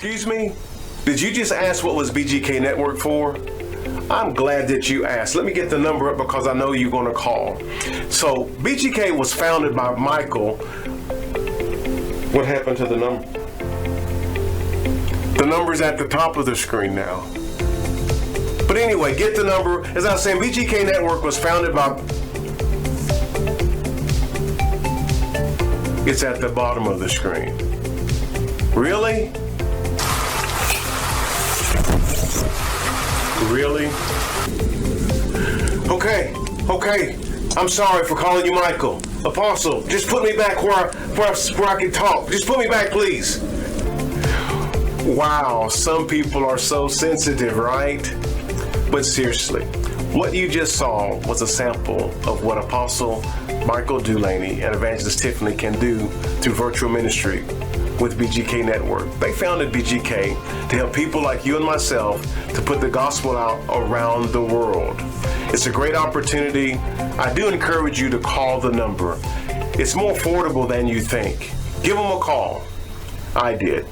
Excuse me? Did you just ask what was BGK Network for? I'm glad that you asked. Let me get the number up because I know you're going to call. So BGK was founded by Michael. What happened to the number? The number's at the top of the screen now. But anyway, get the number. As I was saying, BGK Network was founded by... It's at the bottom of the screen. Really? Really? Okay. I'm sorry for calling you Michael. Apostle, just put me back where I can talk. Just put me back, please. Wow, some people are so sensitive, right? But seriously, what you just saw was a sample of what Apostle Michael Dulaney and Evangelist Tiffany can do through virtual ministry with BGK Network. They founded BGK to help people like you and myself to put the gospel out around the world. It's a great opportunity. I do encourage you to call the number. It's more affordable than you think. Give them a call. I did.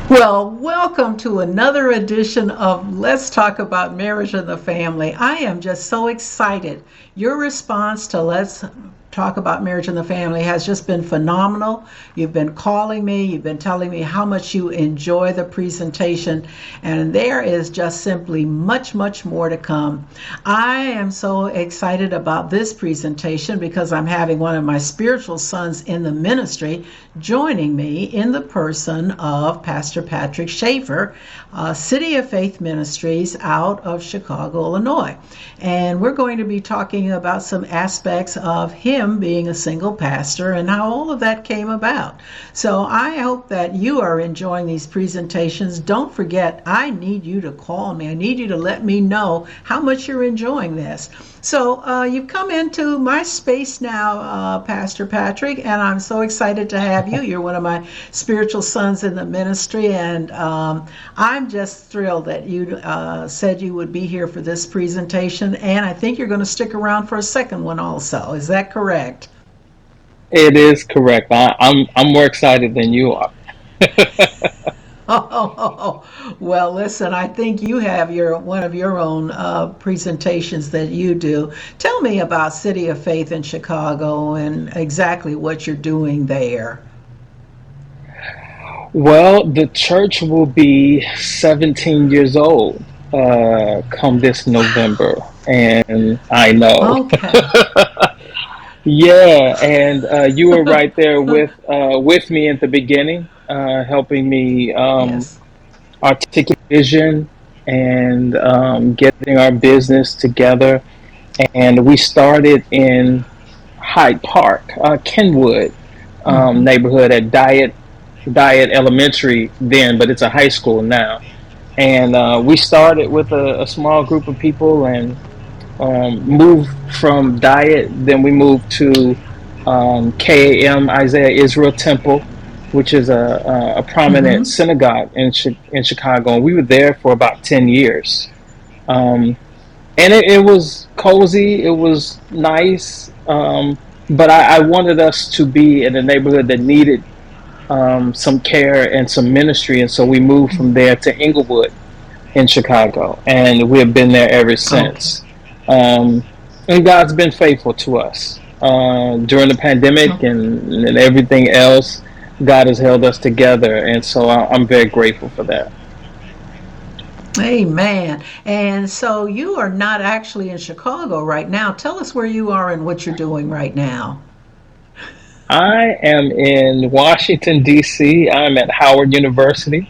Well, welcome to another edition of Let's Talk About Marriage and the Family. I am just so excited. Your response to Let's Talk About Marriage and the Family has just been phenomenal. You've been calling me, you've been telling me how much you enjoy the presentation, and there is just simply much, much more to come. I am so excited about this presentation because I'm having one of my spiritual sons in the ministry joining me in the person of Pastor P.Shaffer, City of Faith Ministries out of Chicago, Illinois. And we're going to be talking about some aspects of him being a single pastor and how all of that came about. So I hope that you are enjoying these presentations. Don't forget, I need you to call me. I need you to let me know how much you're enjoying this. So you've come into my space now, Pastor Patrick, and I'm so excited to have you. You're one of my spiritual sons in the ministry, and I'm just thrilled that you said you would be here for this presentation, and I think you're going to stick around for a second one also. Is that correct? It is correct. I'm more excited than you are. Well, listen, I think you have one of your own presentations that you do. Tell me about City of Faith in Chicago and exactly what you're doing there. Well, the church will be 17 years old come this November, and I know. Okay. Yeah, and you were right there with me at the beginning, helping me Yes. articulate vision and getting our business together. And we started in Hyde Park, Kenwood neighborhood at Diet Elementary then, but it's a high school now. And we started with a small group of people and moved from Diet. Then we moved to KAM Isaiah Israel Temple, which is a prominent synagogue in Chicago. And we were there for about 10 years. And it was cozy, it was nice, but I wanted us to be in a neighborhood that needed some care and some ministry, and so we moved from there to Inglewood in Chicago, and we have been there ever since. And God's been faithful to us during the pandemic and everything else. God has held us together, and so I'm very grateful for that. Amen. And so you are not actually in Chicago right now. Tell us where you are and what you're doing right now. I am in Washington, D.C. I'm at Howard University.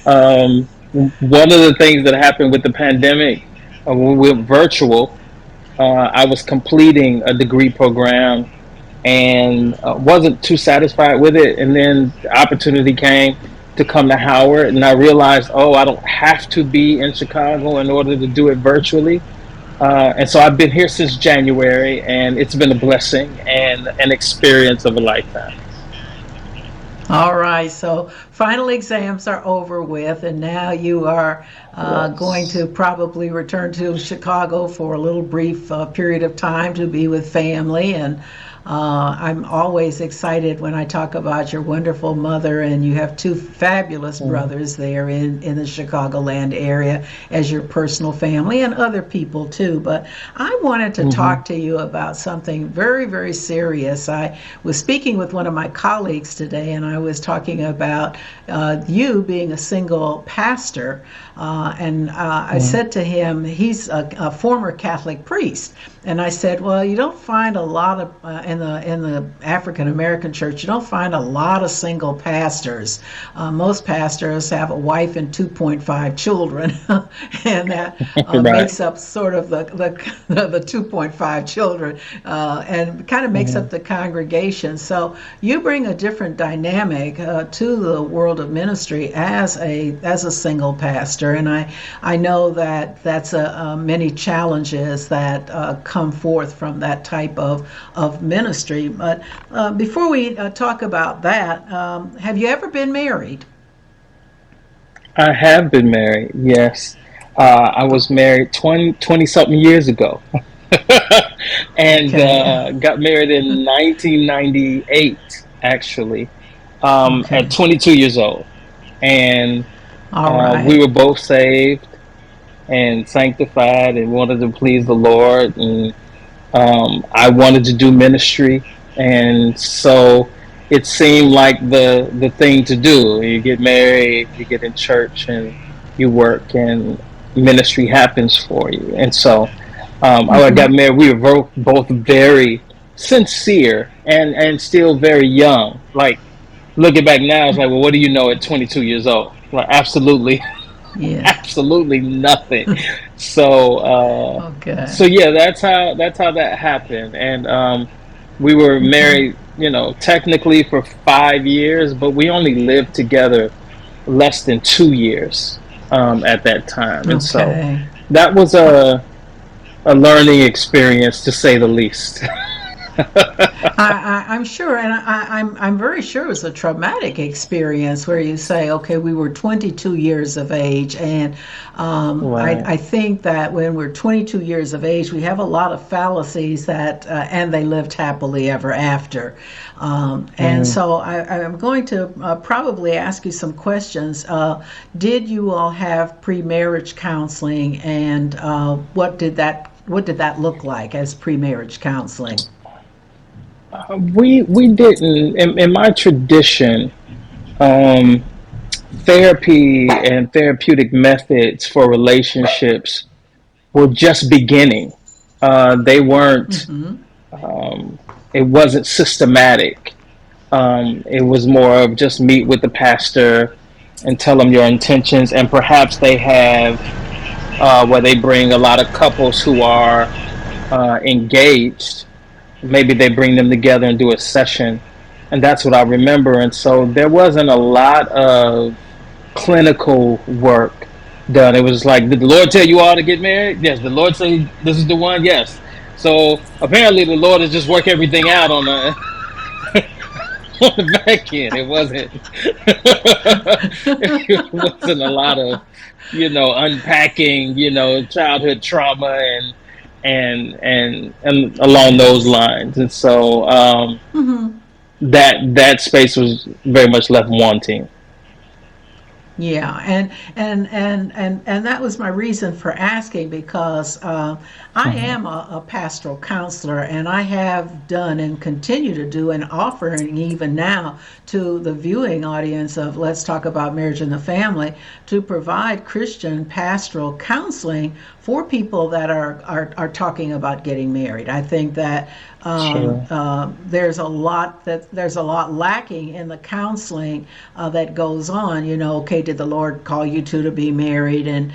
One of the things that happened with the pandemic, when we went virtual, I was completing a degree program and wasn't too satisfied with it. And then the opportunity came to come to Howard, and I realized, oh, I don't have to be in Chicago in order to do it virtually. And so I've been here since January, and it's been a blessing and an experience of a lifetime. All right, so final exams are over with, and now you are going Yes. to probably return to Chicago for a little brief period of time to be with family. And I'm always excited when I talk about your wonderful mother, and you have two fabulous Mm. brothers there in the Chicagoland area as your personal family, and other people too. But I wanted to Hmm. talk to you about something very, very serious. I was speaking with one of my colleagues today, and I was talking about you being a single pastor. I Mm. said to him, he's a former Catholic priest. And I said, well, you don't find a lot of in the African American church. You don't find a lot of single pastors. Most pastors have a wife and 2.5 children, and that Right. makes up sort of the 2.5 children, and kind of makes Hmm. up the congregation. So you bring a different dynamic to the world of ministry as a single pastor, and I know that that's many challenges that come forth from that type of ministry. But before we talk about that, have you ever been married? I have been married, yes. I was married 20 something years ago. And Okay. got married in 1998, actually, at Okay. 22 years old. And All we right. were both saved and sanctified and wanted to please the Lord. And I wanted to do ministry, and so it seemed like the thing to do. You get married, you get in church, and you work, and ministry happens for you. And so I got married. We were both very sincere and still very young. Like looking back now, it's like, well, what do you know at 22 years old? Like absolutely Yeah. absolutely nothing. So Okay. so yeah, that's how that happened. And we were Okay. married, technically for 5 years, but we only lived together less than 2 years at that time. And so Okay. that was a learning experience to say the least. I'm sure, and I'm very sure it was a traumatic experience where you say, okay, we were 22 years of age, and Right. I think that when we're 22 years of age, we have a lot of fallacies that, and they lived happily ever after. And Mm. so I'm going to probably ask you some questions. Did you all have pre-marriage counseling, and what did that look like as pre-marriage counseling? We didn't in my tradition. Um, Therapy and therapeutic methods for relationships were just beginning. They weren't. Um, it wasn't systematic. It was more of just meet with the pastor and tell them your intentions, and perhaps they have where they bring a lot of couples who are engaged. Maybe they bring them together and do a session, and that's what I remember. And so there wasn't a lot of clinical work done. It was like, did the Lord tell you all to get married? Yes. Did the Lord say this is the one? Yes. So apparently the Lord has just worked everything out on the on the back end. It wasn't it wasn't a lot of, unpacking, childhood trauma and along those Yes. lines. And so that space was very much left wanting. Yeah, and that was my reason for asking, because I Hmm. am a pastoral counselor, and I have done and continue to do and offering even now to the viewing audience of Let's Talk About Marriage and the Family, to provide Christian pastoral counseling for people that are talking about getting married. I think that Sure. there's a lot lacking in the counseling that goes on. Okay, did the Lord call you two to be married? And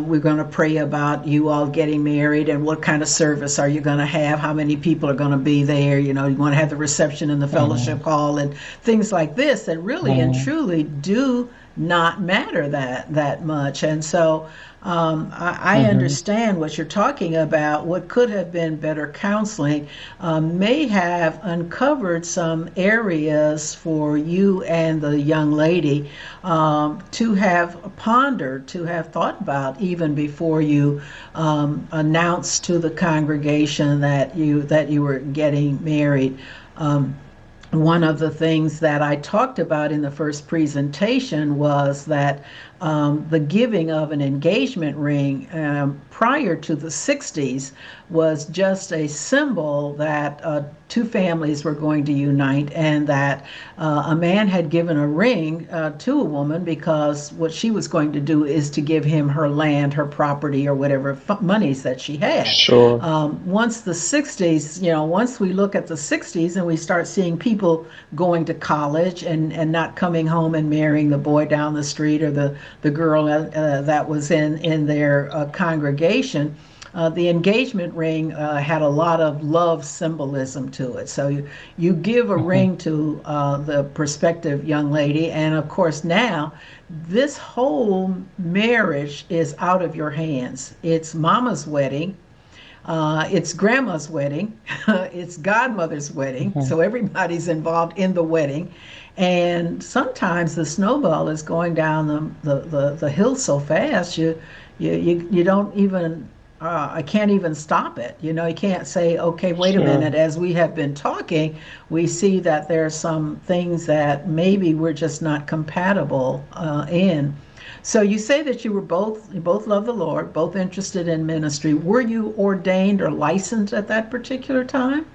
we're going to pray about you all getting married, and what kind of service are you going to have? How many people are going to be there? You want to have the reception in the fellowship hall and things like this that really and truly do not matter that much. And so I understand what you're talking about. What could have been better counseling may have uncovered some areas for you and the young lady to have pondered, to have thought about, even before you announced to the congregation that you were getting married. One of the things that I talked about in the first presentation was that the giving of an engagement ring prior to the 60s was just a symbol that two families were going to unite, and that a man had given a ring to a woman because what she was going to do is to give him her land, her property, or whatever monies that she had. Sure. Once the 60s, once we look at the 60s and we start seeing people going to college and not coming home and marrying the boy down the street or the girl that was in their congregation, the engagement ring had a lot of love symbolism to it. So you give a ring to the prospective young lady, and of course now this whole marriage is out of your hands. It's mama's wedding. It's grandma's wedding. It's godmother's wedding. So everybody's involved in the wedding. And sometimes the snowball is going down the hill so fast you don't even I can't even stop it. You can't say, okay, wait a minute. As we have been talking, we see that there are some things that maybe we're just not compatible in. So you say that you both love the Lord, both interested in ministry. Were you ordained or licensed at that particular time?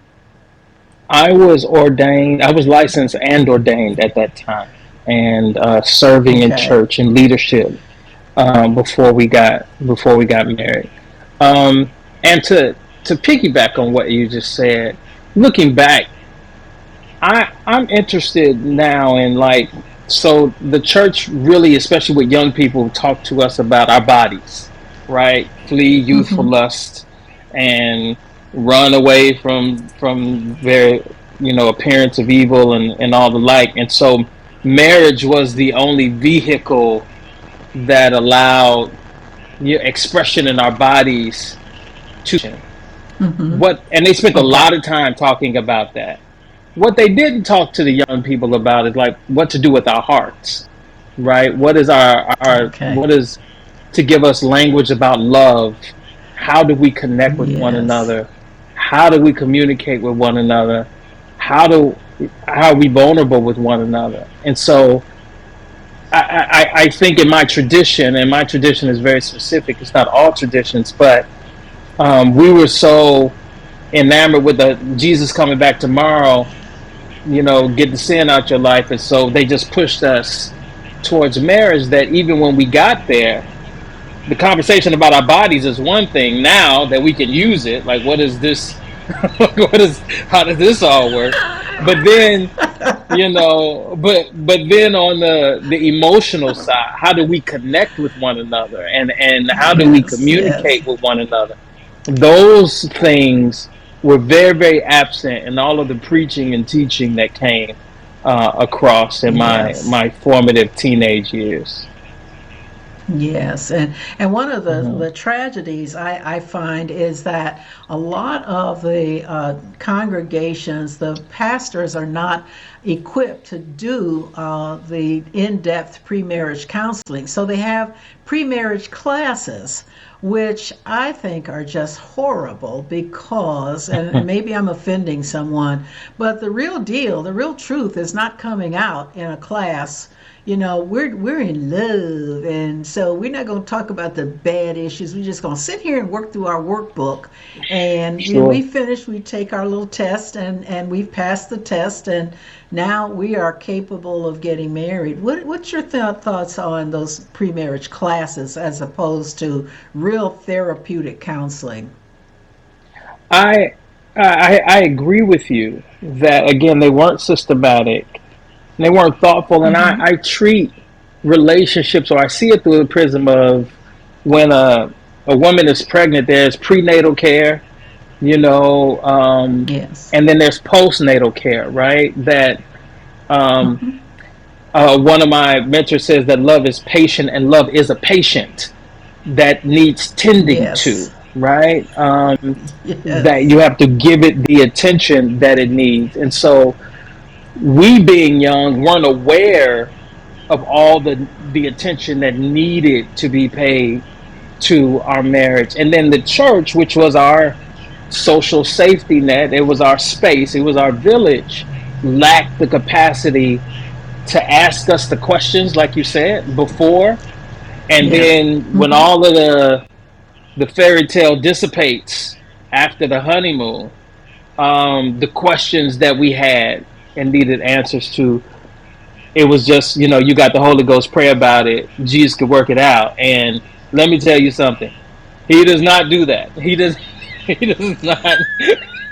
I was ordained. I was licensed and ordained at that time, and serving in Okay. church and leadership before we got married. And to piggyback on what you just said, looking back, I'm interested now in, like, so the church really, especially with young people, talk to us about our bodies, right? Flee youthful Mm-hmm. lust and run away from very, appearance of evil and all the like. And so marriage was the only vehicle that allowed expression in our bodies to Mm-hmm. what, and they spent a Okay. lot of time talking about that. What they didn't talk to the young people about is, like, what to do with our hearts, right? What is our Okay. what is to give us language about love? How do we connect with one Yes. another? How do we communicate with one another? How do how are we vulnerable with one another? And so I think in my tradition, and my tradition is very specific. It's not all traditions, but we were so enamored with the Jesus coming back tomorrow, get the sin out your life. And so they just pushed us towards marriage, that even when we got there, the conversation about our bodies is one thing. Now that we can use it, like, what is this? How does this all work? But then, but then on the emotional side, how do we connect with one another, and how do we Yes. Yes. communicate with one another? Those things were very, very absent in all of the preaching and teaching that came across in my Yes. my formative teenage years. Yes, and one of Hmm. the tragedies I find is that a lot of the congregations, the pastors are not equipped to do the in-depth pre-marriage counseling. So they have pre-marriage classes, which I think are just horrible because, and maybe I'm offending someone, but the real deal, the real truth is not coming out in a class. We're in love, and so we're not going to talk about the bad issues. We're just going to sit here and work through our workbook, and when we Sure. finish, we take our little test, and we've passed the test, and now we are capable of getting married. What's your thoughts on those pre-marriage classes as opposed to real therapeutic counseling? I, I agree with you that, again, they weren't systematic, they weren't thoughtful, and Mm-hmm. I treat relationships, or I see it through the prism of when a woman is pregnant, there's prenatal care, you know, Yes. and then there's postnatal care, right? That um, Hmm. one of my mentors says that love is patient, and love is a patient that needs tending to, Yes. right? That Yes. you have to give it the attention that it needs. And so we, being young, weren't aware of all the attention that needed to be paid to our marriage. And then the church, which was our social safety net, it was our space, it was our village, lacked the capacity to ask us the questions, like you said before. And Yeah. then when Hmm. all of the fairy tale dissipates after the honeymoon, the questions that we had and needed answers to, it was just, you know, you got the Holy Ghost, pray about it, Jesus could work it out. And let me tell you something, he does not do that. He does. He does not.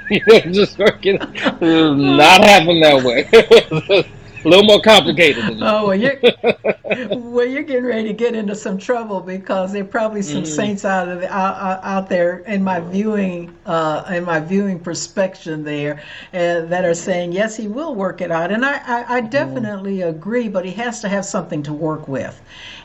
He doesn't just work it. It does not happen that way. It's a little more complicated than Oh, well, that. you're getting ready to get into some trouble because there are probably some Mm-hmm. saints out there in my viewing perspection there, that are saying yes, he will work it out, and I Mm-hmm. definitely agree, but he has to have something to work with,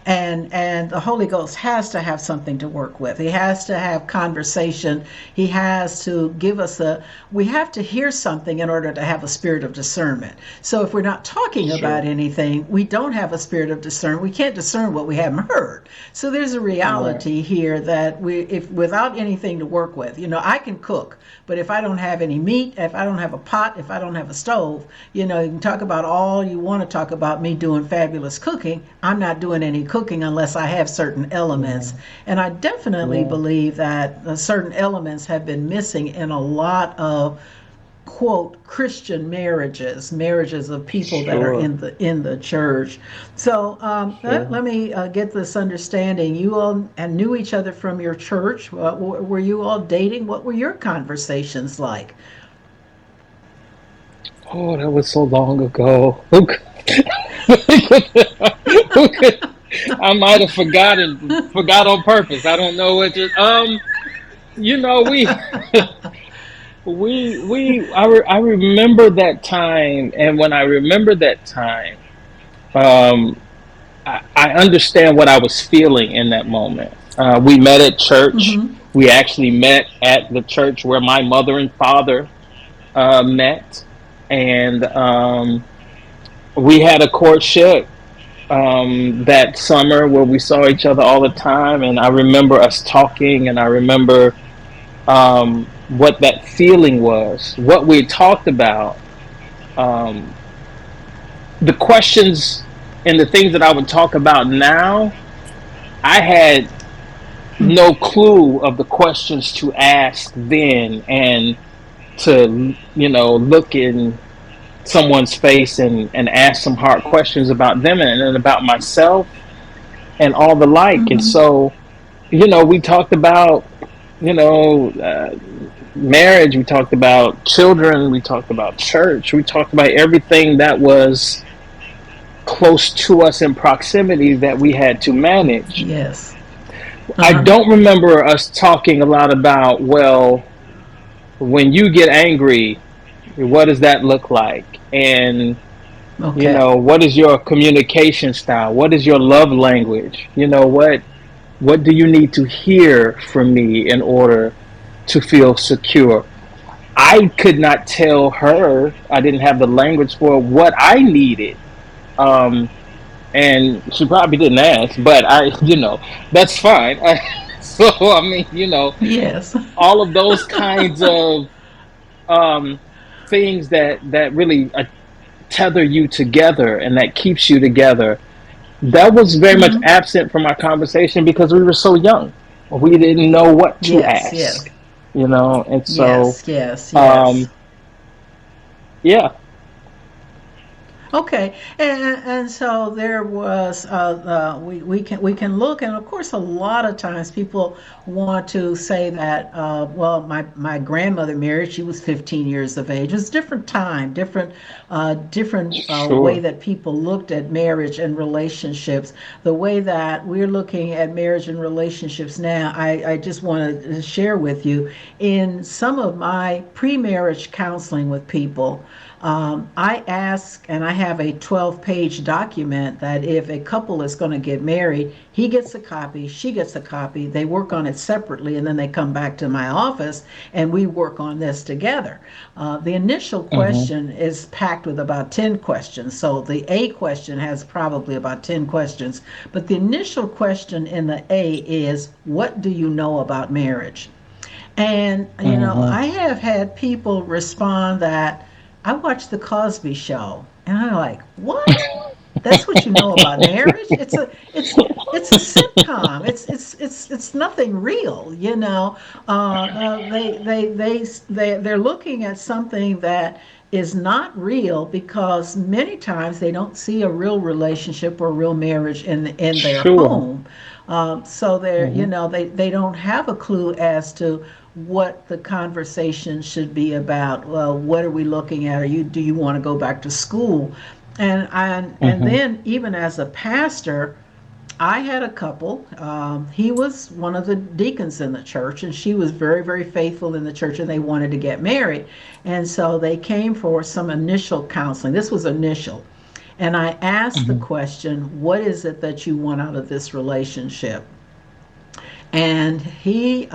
and the Holy Ghost has to have something to work with. He has to have conversation. He has to give us a. We have to hear something in order to have a spirit of discernment. So if we're not talking about Sure. anything, we don't have a spirit of discernment. We can't discern what we haven't heard. So there's a Right. reality here that if without anything to work with, I can cook, but if I don't have any meat, if I don't have a pot, if I don't have a stove, you can talk about all you want to talk about me doing fabulous cooking. I'm not doing any cooking unless I have certain elements. Yeah. And I definitely Yeah. believe that certain elements have been missing in a lot of quote Christian marriages of people that are Sure. in the church. So let Sure. me get this understanding. You all knew each other from your church. Were you all dating? What were your conversations like? Oh, that was so long ago. Who could, I might have forgot on purpose. I don't know what just you know, I remember that time, and when I remember that time, um, I understand what I was feeling in that moment. We met at church. Mm-hmm. We actually met at the church where my mother and father met, and we had a courtship that summer where we saw each other all the time. And I remember us talking, and I remember what that feeling was, what we talked about, um, the questions and the things that I would talk about now. I had no clue of the questions to ask then, and to, look in someone's face and ask some hard questions about them, and about myself and all the like. And Mm-hmm. so, we talked about, you know, uh, marriage, we talked about children, we talked about church, we talked about everything that was close to us in proximity that we had to manage. Yes. I Uh-huh. don't remember us talking a lot about, well, when you get angry, what does that look like? And, Okay. what is your communication style? What is your love language? What do you need to hear from me in order to feel secure? I could not tell her. I didn't have the language for what I needed. Um, and she probably didn't ask, but that's fine. So, I mean, Yes. all of those kinds of um, things that really tether you together and that keeps you together. That was very much Mm-hmm. absent from our conversation because we were so young. We didn't know what to Yes. Yes. ask, and so Yes. Yes. Yes. um, yeah. Okay, and so there was we can look, and of course a lot of times people want to say that well, my grandmother married, she was 15 years of age. It was a different time, different way Sure. that people looked at marriage and relationships. The way that we're looking at marriage and relationships now, I just want to share with you in some of my pre-marriage counseling with people. I ask, and I have a 12-page document that if a couple is going to get married, he gets a copy, she gets a copy, they work on it separately, and then they come back to my office and we work on this together. The initial Hmm. question is packed with about 10 questions. So the A question has probably about 10 questions. But the initial question in the A is, what do you know about marriage? And, Hmm. I have had people respond that I watched The Cosby Show. And I'm like, what? That's what you know about marriage? It's a sitcom. It's nothing real, you know. They're looking at something that is not real because many times they don't see a real relationship or real marriage in their Sure. home. So they're Hmm. they don't have a clue as to what the conversation should be about. Well, what are we looking at? Do you want to go back to school? And Hmm. then even as a pastor, I had a couple. He was one of the deacons in the church, and she was very, very faithful in the church, and they wanted to get married. And so they came for some initial counseling. This was initial. And I asked the Hmm. question, what is it that you want out of this relationship? And she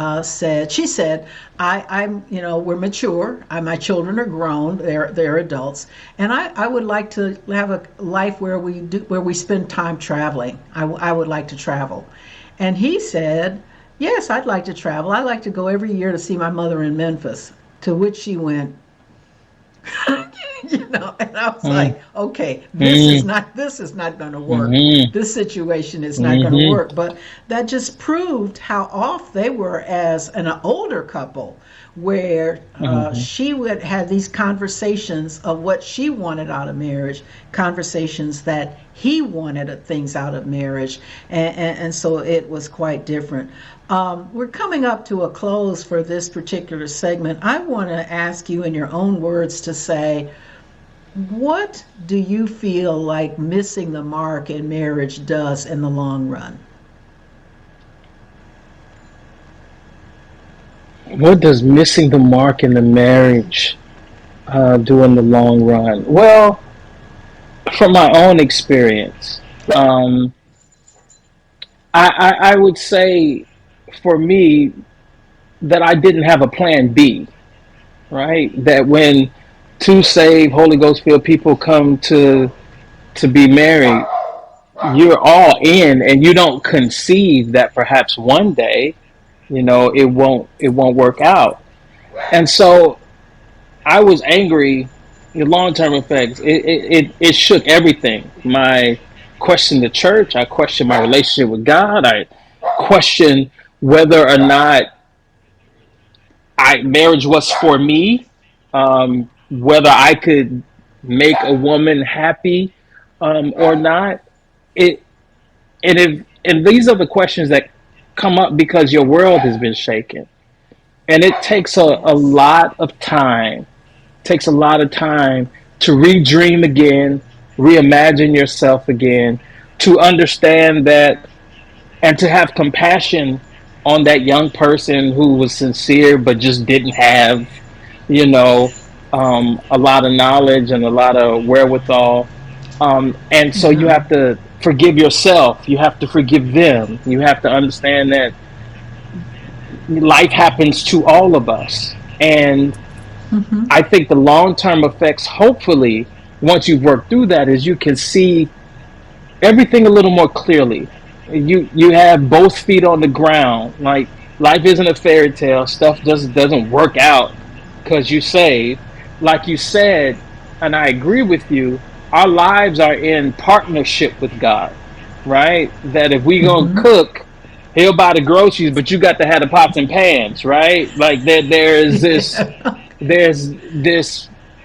said, we're mature. My children are grown. They're adults, and I would like to have a life where we spend time traveling. I would like to travel, and he said, yes, I'd like to travel. I like to go every year to see my mother in Memphis. To which she went, and I was like, okay, Hmm. this is not going to work. Hmm. This situation is not going to Hmm. work. But that just proved how off they were as an older couple, where Hmm. she would have these conversations of what she wanted out of marriage, conversations that he wanted things out of marriage, and so it was quite different. We're coming up to a close for this particular segment. I want to ask you, in your own words, to say, what do you feel like missing the mark in marriage does in the long run? What does missing the mark in the marriage do in the long run? Well, from my own experience, um, I would say for me that I didn't have a plan B, right? That when two saved, Holy Ghost filled people come to be married, you're all in, and you don't conceive that perhaps one day, it won't work out. And so I was angry. The long term effects, it shook everything. My questioned the church. I questioned my relationship with God. I questioned whether or not I marriage was for me. Whether I could make a woman happy or not. It and these are the questions that come up because your world has been shaken, and it takes a Yes. lot of time. Takes a lot of time to redream again, reimagine yourself again, to understand that, and to have compassion on that young person who was sincere but just didn't have, you know, a lot of knowledge and a lot of wherewithal. And so you Yeah. have to forgive yourself. You have to forgive them. You have to understand that life happens to all of us. And Mm-hmm. I think the long term effects, hopefully, once you've worked through that, is you can see everything a little more clearly. You have both feet on the ground. Like life isn't a fairy tale. Stuff just doesn't work out because you save. Like you said, and I agree with you. Our lives are in partnership with God, right? That if we gonna Mm-hmm. cook, He'll buy the groceries, but you got to have the pots and pans, right? Like there's this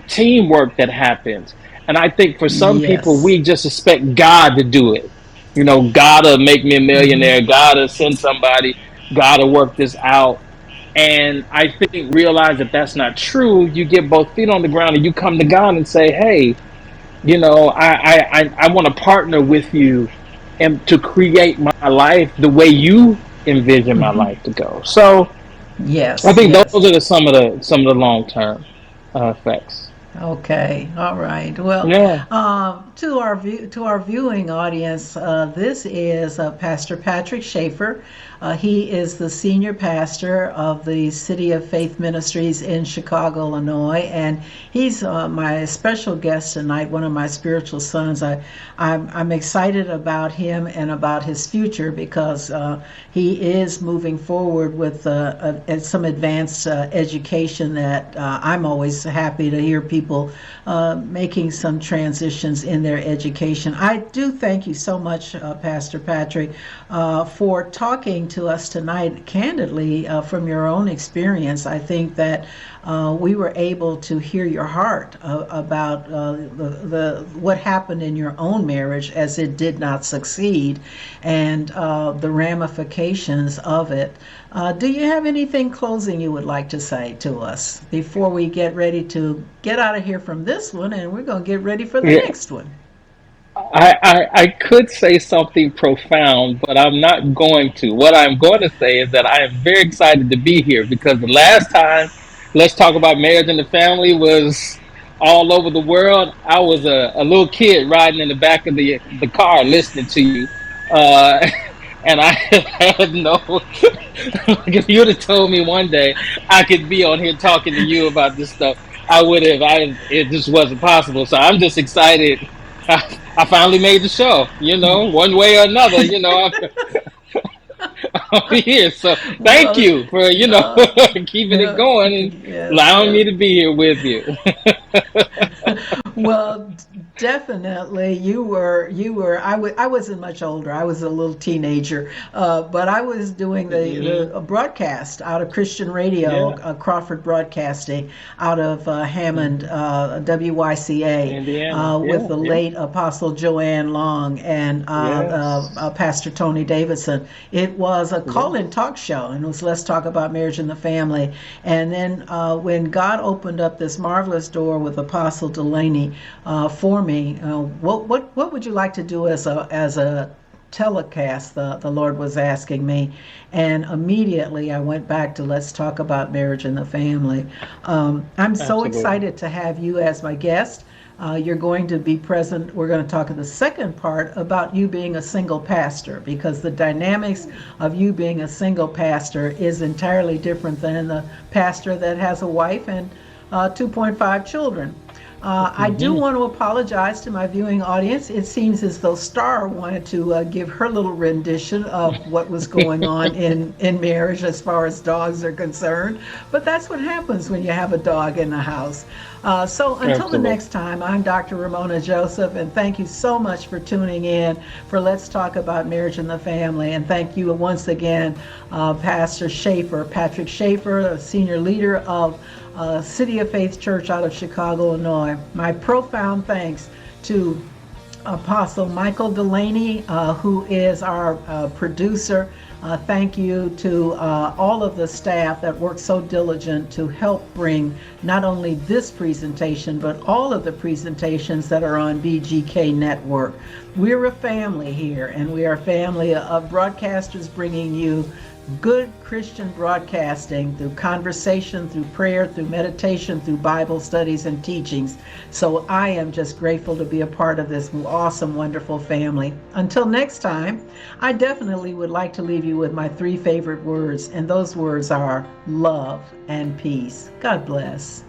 teamwork that happens. And I think for some people, Yes. we just expect God to do it. You know, God to make me a millionaire, God to send somebody, God to work this out. And I think realize that that's not true. You get both feet on the ground and you come to God and say, hey, you know, I want to partner with you and to create my life the way you envision my life to go. So I Yes, think those yes. are some of the long term effects. Okay, all right. Well, Yeah. to our viewing audience, this is Pastor Patrick Schaefer. He is the senior pastor of the City of Faith Ministries in Chicago, Illinois, and he's my special guest tonight. One of my spiritual sons. I'm excited about him and about his future because he is moving forward with some advanced education that I'm always happy to hear people making some transitions in their education. I do thank you so much, Pastor Patrick, for talking to us tonight candidly from your own experience. I think that we were able to hear your heart about the what happened in your own marriage as it did not succeed, and the ramifications of it. Do you have anything closing you would like to say to us before we get ready to get out of here from this one, and we're going to get ready for the Yeah. next one? I could say something profound, but I'm not going to. What I'm going to say is that I am very excited to be here because the last time Let's Talk About Marriage and the Family was all over the world. I was a little kid riding in the back of the car listening to you. Uh, and I had no, like if you would have told me one day I could be on here talking to you about this stuff, I would have. It just wasn't possible. So I'm just excited. I finally made the show, you know, one way or another, you know, I'm here. So thank Well, you for, you know, uh, keeping it yeah, going and yes, allowing yes. me to be here with you. Well, definitely I wasn't much older. I was a little teenager, but I was doing Hmm. the broadcast out of Christian radio, Yeah. Crawford Broadcasting, out of Hammond, Hmm. WYCA, Indiana. with Yeah. the Yeah. late Apostle Joanne Long and Yes. Pastor Tony Davidson. It was a Yeah. call-in talk show, and it was Let's Talk About Marriage and the Family. And then when God opened up this marvelous door with Apostle Delaney for me, what would you like to do as a telecast? The Lord was asking me, and immediately I went back to Let's Talk About Marriage and the Family. I'm so Absolutely. excited to have you as my guest. You're going to be present. We're going to talk in the second part about you being a single pastor because the dynamics of you being a single pastor is entirely different than the pastor that has a wife and 2.5 children. I do Hmm. want to apologize to my viewing audience. It seems as though Star wanted to give her little rendition of what was going on in marriage as far as dogs are concerned. But that's what happens when you have a dog in the house. So until the Absolutely. next time, I'm Dr. Ramona Joseph, and thank you so much for tuning in for Let's Talk About Marriage and the Family. And thank you once again, Pastor Schaefer, Patrick Schaefer, a senior leader of City of Faith Church out of Chicago, Illinois. My profound thanks to Apostle Michael Delaney, who is our producer. Thank you to all of the staff that worked so diligent to help bring not only this presentation, but all of the presentations that are on BGK Network. We're a family here, and we are a family of broadcasters bringing you good Christian broadcasting through conversation, through prayer, through meditation, through Bible studies and teachings. So I am just grateful to be a part of this awesome, wonderful family. Until next time, I definitely would like to leave you with my three favorite words, and those words are love and peace. God bless.